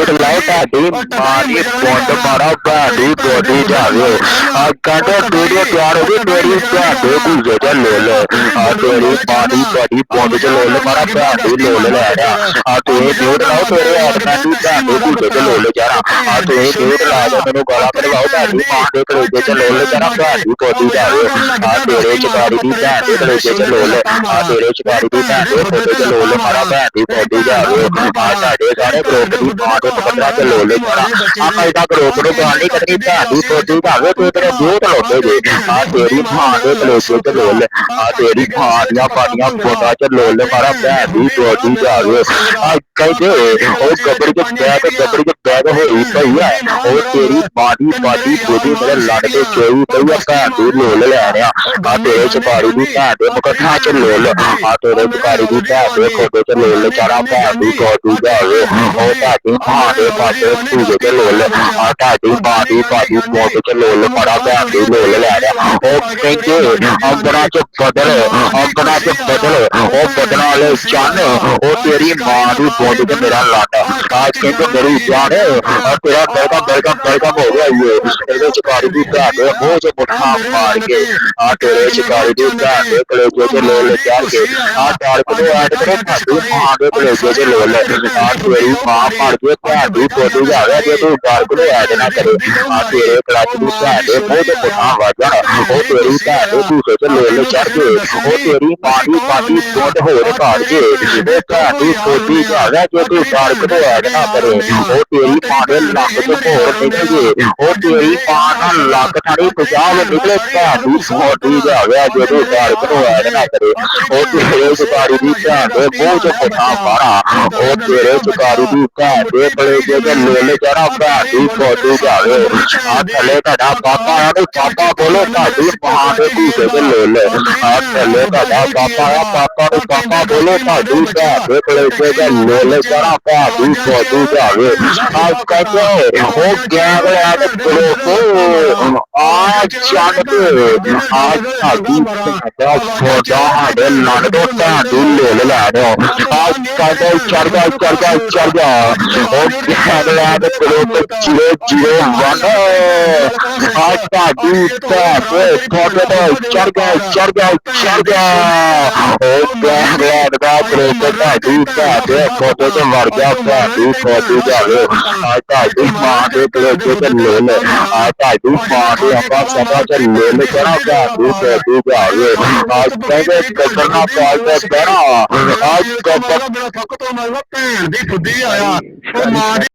wait ਲਾਓ ਤੁਹਾਡੀ ਮਾਂ ਦੀ ਪੁੰਡ ਮਾਰਾ ਭੈਣ ਦੀ ਬੋਡੀ ਜਾਵੇ ਕਹਿੰਦੇ ਵੀਡੀਓ ਤਿਆਰ ਹੋ ਗਈ ਮੇਰੀ ਭੈਣ ਦੇ ਭੂਜੇ ਚ ਲੋਲ ਤੇਰੀ ਮਾਂ ਦੀ ਬੜੀ ਪੁੰਡ ਚ ਲੋਲ ਮਾਰਾ ਭੈਣ ਦੀ ਲੋਲ ਲੈ ਰਿਹਾ ਤੁਸੀਂ ਵੇਟ ਲਾਓ ਤੇਰੇ ਆਦਮੀ ਦੀ ਭੈਣ ਦੇ ਭੂਜੇ ਚ ਲੋਲ ਜਾਣਾ ਤੁਸੀਂ ਵੇਟ ਲਾ ਕੇ ਮੈਨੂੰ ਗਾਲਾਂ ਕਢਵਾਓ ਤੁਹਾਡੀ ਮਾਂ ਦੇ ਕਲੇਜੇ ਚ ਲੋਲ ਜਾਣਾ ਭੈਣ ਦੀ ਬੋਡੀ ਜਾਵੇ ਤੇਰੇ ਚਕਾਰੀ ਦੀ ਭੈਣ ਦੇ ਕਲੇਜੇ ਚ ਲੋਲ ਤੇਰੇ ਚਕਾਰੀ ਦੀ ਭੈਣ ਦੇ ਫੋਟੇ ਚ ਲੋਲ ਮਾਰਾ ਭੈਣ ਦੀ ਬੋਡੀ ਜਾਵੇ ਤੁਹਾਡੇ ਸਾਰੇ ਗਰੁੱਪ ਦੀ ਮਾਂ ਦੇ ਪਕੜਾ ਚ ਲੋਲ ਜਾਣਾ ਆਪਾਂ ਇਹਦਾ ਗਰੁੱਪ ਨੂੰ ਗਾਲ ਨਹੀਂ ਕੱਢਣੀ ਭੈਣ ਦੀ ਬੋਡੀ ਜਾਵੇ ਤੂੰ ਤੇਰੇ ਬਹੁਤ ਲੋਟੇ ਜੇ ਤੇਰੀ ਮਾਂ ਦੇ ਕਲੇਜੇ ਚ ਲੋਲ ਤੇਰੀ ਮਾਂ ਦੀਆਂ ਪਾਟੀਆਂ ਫੋਟਾ ਚ ਲੋਲ ਮਾਰਾ ਭੈਣ ਦੀ ਬੋਡੀ ਜਾਵੇ ਕਹਿੰਦੇ ਉਹ ਗੱਬੜੀ ਚ ਬੈਗ ਹੋਈ ਪਈ ਆ ਉਹ ਤੇਰੀ ਬਾਡੀ ਬੋਡੀ ਮੇਰੇ ਲੜ ਕੇ ਚੋਈ ਪਈ ਆ ਭੈਣ ਦੀ ਲੋਲ ਲੈ ਰਿਹਾ ਤੇਰੇ ਚਕਾਰੀ ਦੀ ਭੈਣ ਦੇ ਮੁਕੱਠਾ ਚ ਲੋਲ ਤੇਰੇ ਚਕਾਰੀ ਦੀ ਭੈਣ ਦੇ ਖੋਡੇ ਚ ਲੋਲ ਚਾਰਾ ਭੈਣ ਦੀ ਬੋਡੀ ਜਾਵੇ ਉਹ ਤੁਹਾਡੀ ਮਾਂ ਦੇ ਪਾਸੇ ਭੂਜੇ ਚ ਲੋਲ ਤੁਹਾਡੀ ਮਾਂ ਦੀ ਬੋਡੀ ਚ ਲੋਲ ਮਾਰਾ ਭੈਣ ਦੀ ਲੋਲ ਲੈ ਰਿਹਾ ਉਹ ਕਹਿੰਦੇ ਅੰਗਣਾ ਚ ਬਦਲ ਉਹ ਬਦਲਾਂ ਵਾਲੇ ਚੰਨ ਉਹ ਤੇਰੀ ਮਾਂ ਦੀ ਬੋਡੀ ਚ ਮੇਰਾ ਲੜ ਕਹਿੰਦੇ ਮੇਰੀ ਜਾਨ ਤੇਰਾ ਬਲਗਮ ਹੋ ਗਿਆ ਇਹਦੇ ਚਕਾਰੀ ਦੀ ਭੈਣ ਦੇ ਮੂੰਹ ਚ ਮੁੱਠਾ ਮਾਰ ਕੇ ਤੇਰੇ ਚਕਾਰੀ ਦੀ ਭੈਣ ਦੇ ਕਲੇਜੇ ਚ ਲੋਲ ਚੜ ਕੇ ਡਾਰਕ ਨੂੰ ਐਡ ਕਰੋ ਤੁਹਾਡੀ ਮਾਂ ਦੇ ਕਲੇਜੇ ਚ ਲੋਲ ਤੇਰੀ ਮਾਂ ਮਰ ਕੇ ਭੈਣ ਦੀ ਬੋਡੀ ਜਾਵੇ ਜੇ ਤੂੰ ਡਾਰਕ ਨੂੰ ਐਡ ਨਾ ਕਰੇ ਤੇਰੇ ਕਲਚ ਦੀ ਭੈਣ ਦੇ ਮੂੰਹ ਚ ਮੁੱਠਾ ਵੱਜਣ ਉਹ ਤੇਰੀ ਭੈਣ ਦੇ ਭੂਸੇ ਚ ਲੋਲ ਚੜ ਕੇ ਉਹ ਤੇਰੀ ਮਾਂ ਦੀ ਪਾਟੀ ਬੋਡ ਹੋਰ ਕਾੜ ਕੇ ਉਹ ਭੈਣ ਦੀ ਬੋਡੀ ਜਾਵੇ ਜੇ ਤੂੰ ਡਾਰਕ ਨੂੰ ਐਡ ਨਾ ਕਰੇ ਉਹ ਤੇਰੀ ਮਾਂ ਦੇ ਲੱਕ ਤੋਂ ਹੋਰ ਨਿਕਲੇ ਉਹ ਤੇਰੀ ਮਾਂ ਦਾ ਲੱਕ ਥਾੜੀ ਪੰਜਾਬ ਨਿਕਲੇ ਭੈਣ ਦੀ ਬੋਡੀ ਜਾਵੇ ਜੇ ਤੂੰ ਡਾਰਕ ਨੂੰ ਐਡ ਨਾ ਕਰੇ ਉਹ ਤੇਰੇ ਚਕਾਰੀ ਦੀ ਭੈਣ ਦੇ ਮੂੰਹ ਚ ਮੁੱਠਾ ਮਾਰਾ ਉਹ ਤੇਰੇ ਚਕਾਰੀ ਦੀ ਭੈਣ ਦੇ ਕਲੇਜੇ ਚ ਲੋਲ ਚੜਾ ਭੈਣ ਦੀ ਬੋਡੀ ਜਾਵੇ ਥੱਲੇ ਤੁਹਾਡਾ ਪਾਪਾ ਆ ਪਾਪਾ ਬੋਲੋ ਤੁਹਾਡੀ ਮਾਂ ਦੇ ਭੂਸੇ ਚ ਲੋਲ ਥੱਲੇ ਤੁਹਾਡਾ ਪਾਪਾ ਨੂੰ ਪਾਪਾ ਬੋਲੋ ਤੁਹਾਡੀ ਭੈਣ ਦੇ ਕਲੇਜੇ ਚ ਲੋਲ ਚੜਾ ਭੈਣ ਦੀ ਬੋਡੀ ਜਾਵੇ ਕਹਿੰਦੇ ਉਹ ਗੈਂਗ ਲਿਆ ਤੇ ਬਲੋਕੋ ਚੰਨ ਤੇ ਸਾਡੀ ਫੋਟਾ ਸਾਡੇ ਲੜ ਤੋਂ ਭੈਣ ਦੀ ਲੋਲ ਲੈ ਦਿਓ ਕਹਿੰਦੇ ਚੜ ਗਿਆ ਉਹ ਗੈਂਗ ਲਿਆ ਤੇ ਬਲੋਕੋ 001 ਤੁਹਾਡੀ ਭੈਣ ਦੇ ਫੋਟੇ ਤੇ ਚੜ ਗਿਆ ਉਹ ਗੈਂਗ ਲਿਆ ਦਾ ਬਲੋਕੋ ਤੁਹਾਡੀ ਭੈਣ ਦੇ ਫੋਟੇ ਤੇ ਮਰ ਗਿਆ ਭੈਣ ਦੀ ਫੋਟੋ ਜਾਵੇ ਤੁਹਾਡੀ ਮਾਂ ਦੇ ਕਲੇਜੇ ਚ ਲੋਲ ਤੁਹਾਡੀ ਮਾਂ ਦੇ ਆਪਾਂ ਸਭਾ ਚ ਲੋਲ ਚੜਾ ਭੈਣ ਦੀ ਫੋਟੋ ਜਾਵੇ ਕਹਿੰਦੇ ਗੱਬਰਨਾ ਪਾਲ ਤੇ ਬਹਿਣਾ ਗੱਬਰ ਥੱਕ ਤੋਂ ਮਰਵਾ ਭੈਣ ਦੀ ਫੁੱਦੀ ਆਇਆ